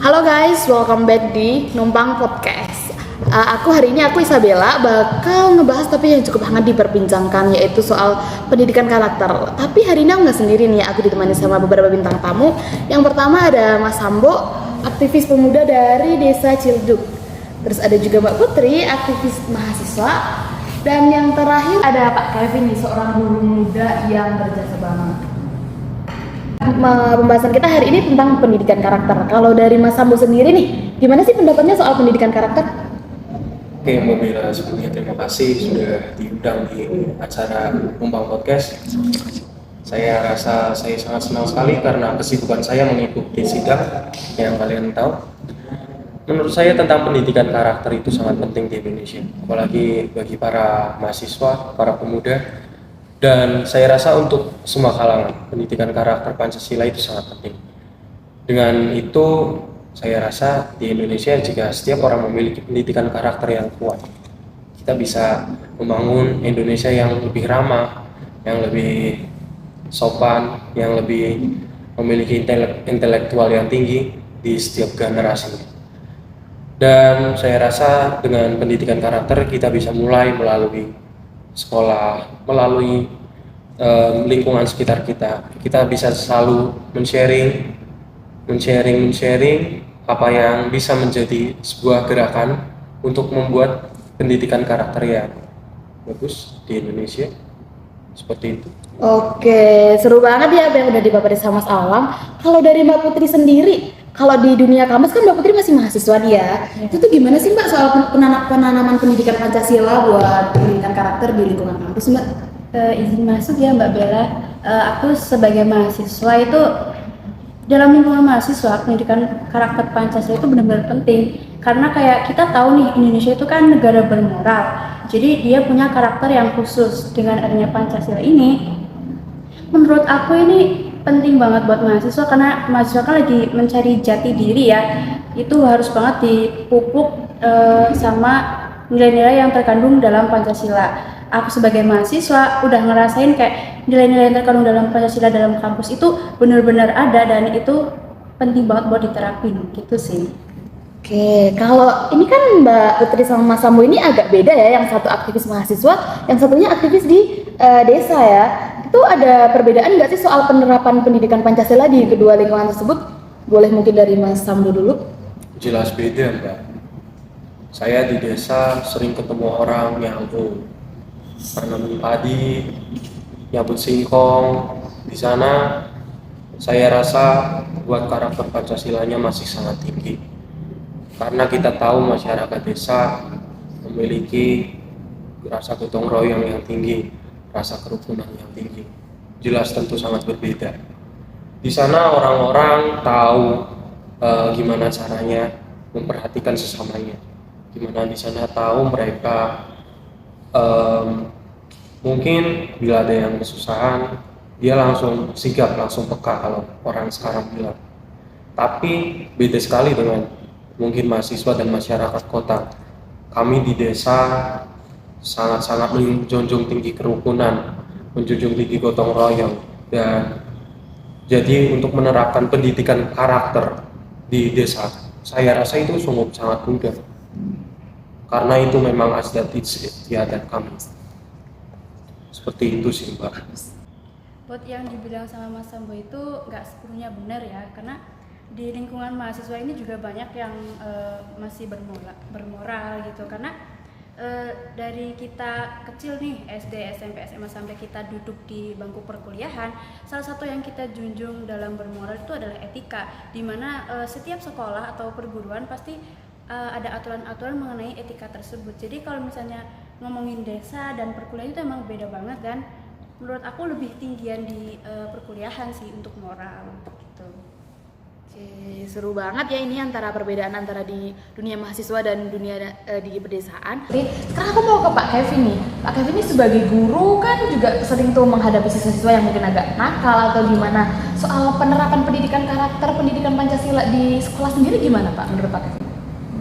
Halo guys, welcome back di Numpang Podcast. Aku Isabella bakal ngebahas topik yang cukup hangat diperbincangkan, yaitu soal pendidikan karakter. Tapi hari ini aku nggak sendiri nih, aku ditemani sama beberapa bintang tamu. Yang pertama ada Mas Sambo, aktivis pemuda dari Desa Cilduk. Terus ada juga Mbak Putri, aktivis mahasiswa. Dan yang terakhir ada Pak Kevin nih, seorang guru muda yang berjasa banget. Pembahasan kita hari ini tentang pendidikan karakter. Kalau dari Mas Sambo sendiri nih, gimana sih pendapatnya soal pendidikan karakter? Oke, Mbak Bella, sebelumnya terima kasih sudah diundang di acara Numpang Podcast. Saya rasa saya sangat senang sekali karena kesibukan saya mengikuti sidang yang kalian tahu. Menurut saya tentang pendidikan karakter itu sangat penting di Indonesia, apalagi bagi para mahasiswa, para pemuda. Dan saya rasa untuk semua kalangan, pendidikan karakter Pancasila itu sangat penting. Dengan itu, saya rasa di Indonesia jika setiap orang memiliki pendidikan karakter yang kuat, kita bisa membangun Indonesia yang lebih ramah, yang lebih sopan, yang lebih memiliki intelektual yang tinggi di setiap generasi. Dan saya rasa dengan pendidikan karakter kita bisa mulai melalui sekolah, melalui lingkungan sekitar kita. Kita bisa selalu men-sharing apa yang bisa menjadi sebuah gerakan untuk membuat pendidikan karakter yang bagus di Indonesia. Seperti itu. Oke, seru banget ya apa yang udah dipaparin sama Mas Alam. Kalau dari Mbak Putri sendiri, kalau di dunia kampus kan Mbak Putri masih mahasiswa nih ya. Itu tuh gimana sih Mbak soal penanaman pendidikan Pancasila buat pendidikan karakter di lingkungan kampus Mbak? Izin masuk ya Mbak Bella. Aku sebagai mahasiswa itu dalam lingkungan mahasiswa pendidikan karakter Pancasila itu benar-benar penting karena kayak kita tahu nih Indonesia itu kan negara bermoral, jadi dia punya karakter yang khusus. Dengan adanya Pancasila ini, menurut aku ini penting banget buat mahasiswa karena mahasiswa kan lagi mencari jati diri ya, itu harus banget dipupuk sama nilai-nilai yang terkandung dalam Pancasila. Aku sebagai mahasiswa udah ngerasain kayak nilai-nilai yang terkandung dalam Pancasila dalam kampus itu benar-benar ada dan itu penting banget buat diterapin gitu sih. Oke, kalau ini kan Mbak Putri sama Mas Sambo ini agak beda ya, yang satu aktivis mahasiswa, yang satunya aktivis di desa ya. Itu ada perbedaan nggak sih soal penerapan pendidikan Pancasila di kedua lingkungan tersebut? Boleh mungkin dari Mas Sambo dulu? Jelas beda, Mbak. Saya di desa sering ketemu orang yang tanam padi, nyabut singkong. Di sana saya rasa buat karakter Pancasilanya masih sangat tinggi. Karena kita tahu masyarakat desa memiliki rasa gotong royong yang tinggi, rasa kerukunan yang tinggi. Jelas tentu sangat berbeda. Di sana orang-orang tahu gimana caranya memperhatikan sesamanya. Gimana di sana tahu mereka mungkin bila ada yang kesusahan, dia langsung sigap, langsung peka kalau orang sekarang bilang. Tapi beda sekali dengan mungkin mahasiswa dan masyarakat kota. Kami di desa sangat-sangat menjunjung tinggi kerukunan, menjunjung tinggi gotong royong, dan jadi untuk menerapkan pendidikan karakter di desa, saya rasa itu sungguh sangat mudah. Karena itu memang adat istiadat kami. Seperti itu sih Mbak. Buat yang dibilang sama Mas Sambo itu nggak sepenuhnya benar ya, karena di lingkungan mahasiswa ini juga banyak yang masih bermoral gitu. Karena dari kita kecil nih, SD, SMP, SMA sampai kita duduk di bangku perkuliahan, salah satu yang kita junjung dalam bermoral itu adalah etika, dimana setiap sekolah atau perguruan pasti ada aturan-aturan mengenai etika tersebut. Jadi kalau misalnya ngomongin desa dan perkuliahan itu emang beda banget, dan menurut aku lebih tinggian di perkuliahan sih untuk moral gitu. Oke, seru banget ya ini antara perbedaan antara di dunia mahasiswa dan dunia di pedesaan. Oke, sekarang aku mau ke Pak Kevin nih. Pak Kevin ini sebagai guru kan juga sering tuh menghadapi siswa-siswa yang mungkin agak nakal atau gimana. Soal penerapan pendidikan karakter, pendidikan Pancasila di sekolah sendiri gimana Pak menurut Pak Kevin?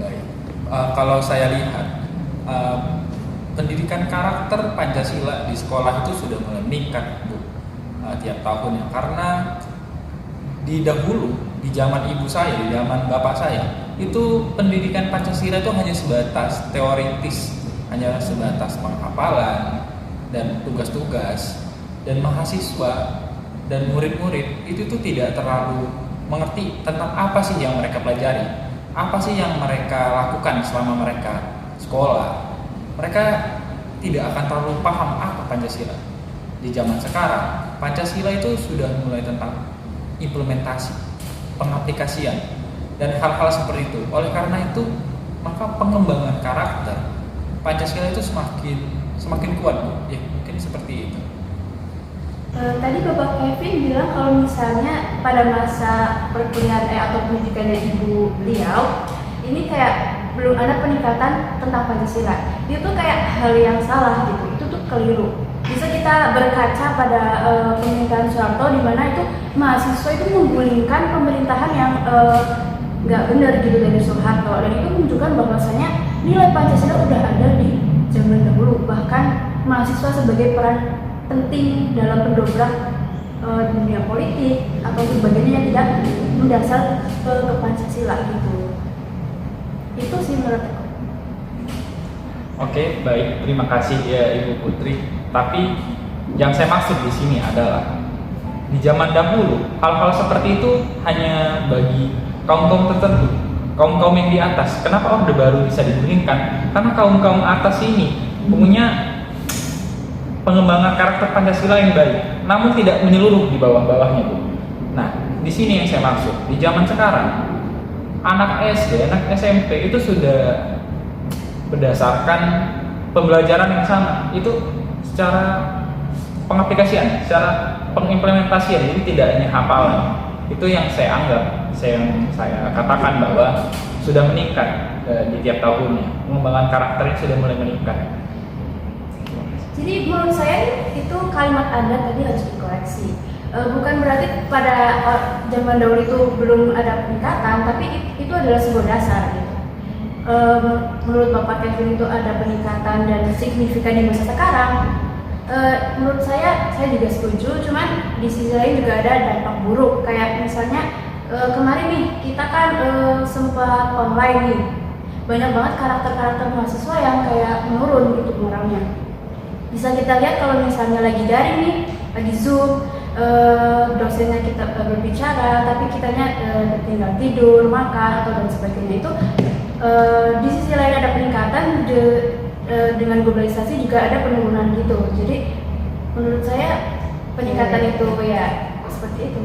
Baik. Kalau saya lihat pendidikan karakter Pancasila di sekolah itu sudah mulai meningkat Bu, tiap tahunnya, karena di dahulu di zaman ibu saya, di zaman bapak saya, itu pendidikan Pancasila itu hanya sebatas teoritis, hanya sebatas penghafalan dan tugas-tugas, dan mahasiswa dan murid-murid itu tuh tidak terlalu mengerti tentang apa sih yang mereka pelajari, apa sih yang mereka lakukan selama mereka sekolah. Mereka tidak akan terlalu paham apa Pancasila. Di zaman sekarang, Pancasila itu sudah mulai tentang implementasi, pengaplikasian, dan hal-hal seperti itu. Oleh karena itu, maka pengembangan karakter Pancasila itu semakin kuat, Bu. Ya, mungkin seperti itu. Tadi Bapak Kevin bilang kalau misalnya pada masa perkuliahan atau pendidikannya ibu beliau ini kayak belum ada peningkatan tentang Pancasila. Itu tuh kayak hal yang salah gitu. Itu tuh keliru. Bisa kita berkaca pada pemerintahan Soeharto di mana itu mahasiswa itu menggulingkan pemerintahan yang nggak benar gitu dari Soeharto, dan itu menunjukkan bahwasanya nilai Pancasila udah ada di zaman dahulu. Bahkan mahasiswa sebagai peran penting dalam pendobrak dunia politik atau sebagainya yang tidak mendasar ke Pancasila gitu. Itu sih menurut aku. Oke, baik. Terima kasih ya Ibu Putri. Tapi yang saya maksud di sini adalah di zaman dahulu hal-hal seperti itu hanya bagi kaum-kaum tertentu, kaum-kaum yang di atas. Kenapa Orde Baru bisa digulingkan? Karena kaum-kaum atas ini punya pengembangan karakter Pancasila yang baik, namun tidak menyeluruh di bawah-bawahnya, Bu. Nah, di sini yang saya maksud. Di zaman sekarang, anak SD, anak SMP itu sudah berdasarkan pembelajaran yang sama. Itu secara pengaplikasian, secara pengimplementasian, jadi tidak hanya hafalan. Itu yang saya anggap, saya katakan bahwa sudah meningkat di tiap tahunnya. Pengembangan karakternya sudah mulai meningkat. Jadi menurut saya itu kalimat Anda tadi harus dikoreksi. Bukan berarti pada zaman dahulu itu belum ada peningkatan, tapi itu adalah sebuah dasar gitu. Menurut Bapak Kevin itu ada peningkatan dan signifikan di masa sekarang. Menurut saya juga setuju, cuman di sisi lain juga ada dampak buruk. Kayak misalnya kemarin nih kita kan sempat online nih, banyak banget karakter-karakter mahasiswa yang kayak menurun gitu orangnya. Bisa kita lihat kalau misalnya lagi daring nih, lagi Zoom, dosennya kita berbicara, tapi kitanya tinggal tidur, makan, atau dan sebagainya. Itu di sisi lain ada peningkatan, dengan globalisasi juga ada penurunan gitu. Jadi menurut saya peningkatan itu ya seperti itu.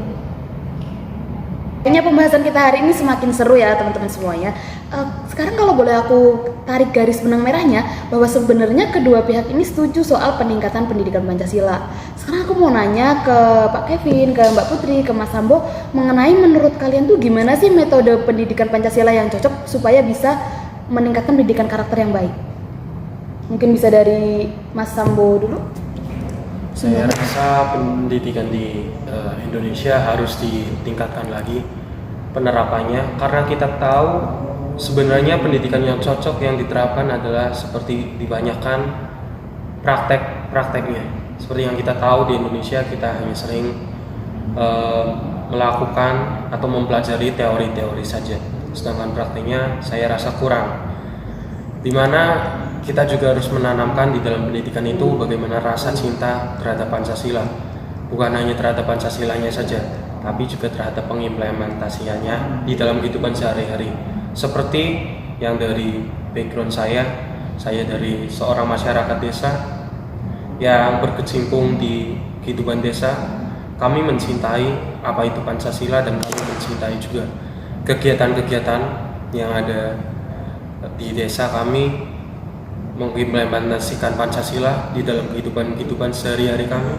Kayaknya pembahasan kita hari ini semakin seru ya teman-teman semuanya. Sekarang kalau boleh aku tarik garis benang merahnya, bahwa sebenarnya kedua pihak ini setuju soal peningkatan pendidikan Pancasila. Sekarang aku mau nanya ke Pak Kevin, ke Mbak Putri, ke Mas Sambo, mengenai menurut kalian tuh gimana sih metode pendidikan Pancasila yang cocok supaya bisa meningkatkan pendidikan karakter yang baik? Mungkin bisa dari Mas Sambo dulu. Saya rasa pendidikan di Indonesia harus ditingkatkan lagi penerapannya, karena kita tahu sebenarnya pendidikan yang cocok yang diterapkan adalah seperti dibanyakan prakteknya. Seperti yang kita tahu di Indonesia, kita hanya sering melakukan atau mempelajari teori-teori saja, sedangkan prakteknya saya rasa kurang. Dimana kita juga harus menanamkan di dalam pendidikan itu bagaimana rasa cinta terhadap Pancasila, bukan hanya terhadap Pancasilanya saja, tapi juga terhadap pengimplementasiannya di dalam kehidupan sehari-hari. Seperti yang dari background saya dari seorang masyarakat desa yang berkecimpung di kehidupan desa. Kami mencintai apa itu Pancasila, dan kami mencintai juga kegiatan-kegiatan yang ada di desa kami, mengimplementasikan Pancasila di dalam kehidupan sehari-hari kami.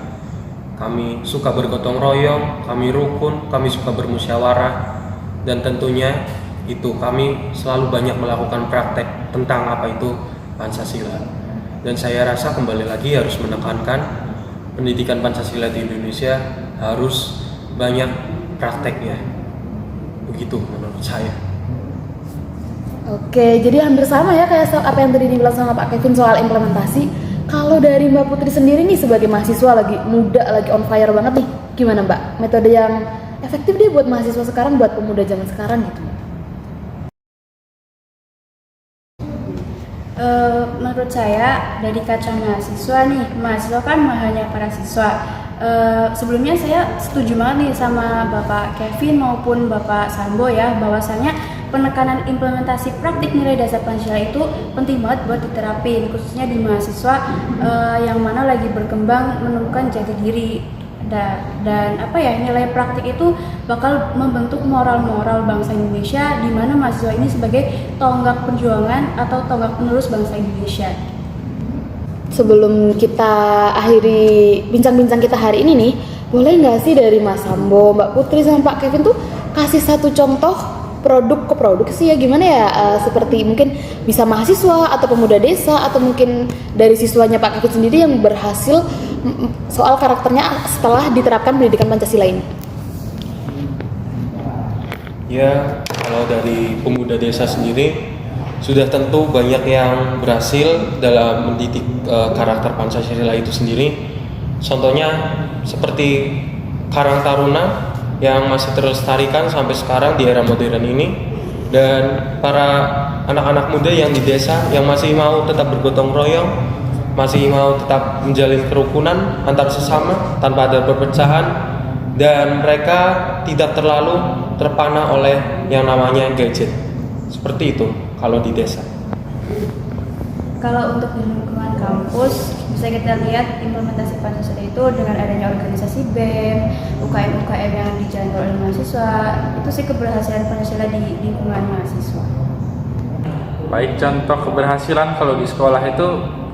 Kami suka bergotong royong, kami rukun, kami suka bermusyawarah, dan tentunya itu kami selalu banyak melakukan praktek tentang apa itu Pancasila. Dan saya rasa kembali lagi harus menekankan pendidikan Pancasila di Indonesia harus banyak prakteknya. Begitu menurut saya. Oke, jadi hampir sama ya kayak apa yang tadi dibilang sama Pak Kevin soal implementasi. Kalau dari Mbak Putri sendiri nih sebagai mahasiswa lagi muda, lagi on fire banget nih, gimana Mbak? Metode yang efektif deh buat mahasiswa sekarang, buat pemuda zaman sekarang gitu? Menurut saya dari kaca mahasiswa nih, mahasiswa kan hanya para siswa. Sebelumnya saya setuju banget nih sama Bapak Kevin maupun Bapak Sambo ya, bahwasanya penekanan implementasi praktik nilai dasar Pancasila itu penting banget buat diterapin, khususnya di mahasiswa yang mana lagi berkembang menemukan jati diri. Dan apa ya, nilai praktik itu bakal membentuk moral-moral bangsa Indonesia, di mana mahasiswa ini sebagai tonggak perjuangan atau tonggak penerus bangsa Indonesia. Sebelum kita akhiri bincang-bincang kita hari ini nih, boleh nggak sih dari Mas Sambo, Mbak Putri sama Pak Kevin tuh kasih satu contoh produk ke produksi ya, gimana ya, seperti mungkin bisa mahasiswa atau pemuda desa atau mungkin dari siswanya Pak Kevin sendiri yang berhasil soal karakternya setelah diterapkan pendidikan Pancasila ini. Ya, kalau dari pemuda desa sendiri sudah tentu banyak yang berhasil dalam mendidik karakter Pancasila itu sendiri. Contohnya seperti Karang Taruna yang masih terlestarikan sampai sekarang di era modern ini, dan para anak-anak muda yang di desa yang masih mau tetap bergotong royong, masih mau tetap menjalin kerukunan antar sesama tanpa ada perpecahan, dan mereka tidak terlalu terpana oleh yang namanya gadget. Seperti itu kalau di desa. Kalau untuk di lingkungan kampus, bisa kita lihat implementasi Pancasila itu dengan adanya organisasi BEM, UKM-UKM yang dijalankan oleh mahasiswa, itu sih keberhasilan Pancasila di lingkungan mahasiswa. Baik, contoh keberhasilan kalau di sekolah itu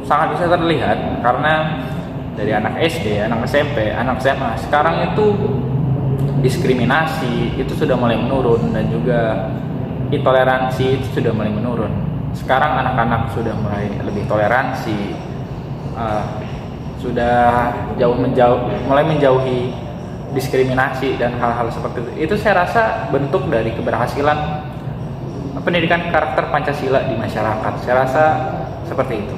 sangat bisa terlihat karena dari anak SD, anak SMP, anak SMA sekarang itu diskriminasi itu sudah mulai menurun, dan juga intoleransi itu sudah mulai menurun. Sekarang anak-anak sudah mulai lebih toleransi, sudah mulai menjauhi diskriminasi dan hal-hal seperti itu. Itu saya rasa bentuk dari keberhasilan pendidikan karakter Pancasila di masyarakat. Saya rasa seperti itu.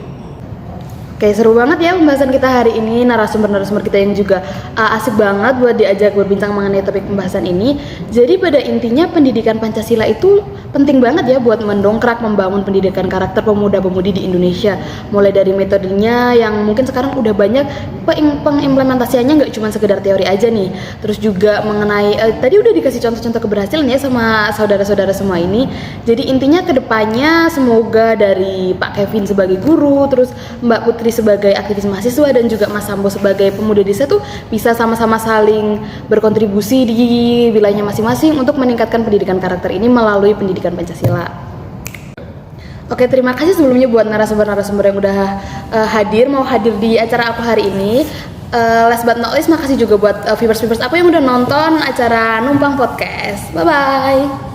Oke, seru banget ya pembahasan kita hari ini, narasumber-narasumber kita yang juga asik banget buat diajak berbincang mengenai topik pembahasan ini. Jadi pada intinya pendidikan Pancasila itu penting banget ya buat mendongkrak membangun pendidikan karakter pemuda-pemudi di Indonesia. Mulai dari metodenya yang mungkin sekarang udah banyak, pengimplementasiannya nggak cuma sekedar teori aja nih. Terus juga mengenai tadi udah dikasih contoh-contoh keberhasilan ya sama saudara-saudara semua ini. Jadi intinya kedepannya semoga dari Pak Kevin sebagai guru, terus Mbak Putri sebagai aktivis mahasiswa, dan juga Mas Sambo sebagai pemuda desa tuh bisa sama-sama saling berkontribusi di wilayahnya masing-masing untuk meningkatkan pendidikan karakter ini melalui pendidikan Pancasila. Oke, terima kasih sebelumnya buat narasumber-narasumber yang udah mau hadir di acara aku hari ini. Last but not least, makasih juga buat viewers-viewers aku yang udah nonton acara Numpang Podcast. Bye-bye.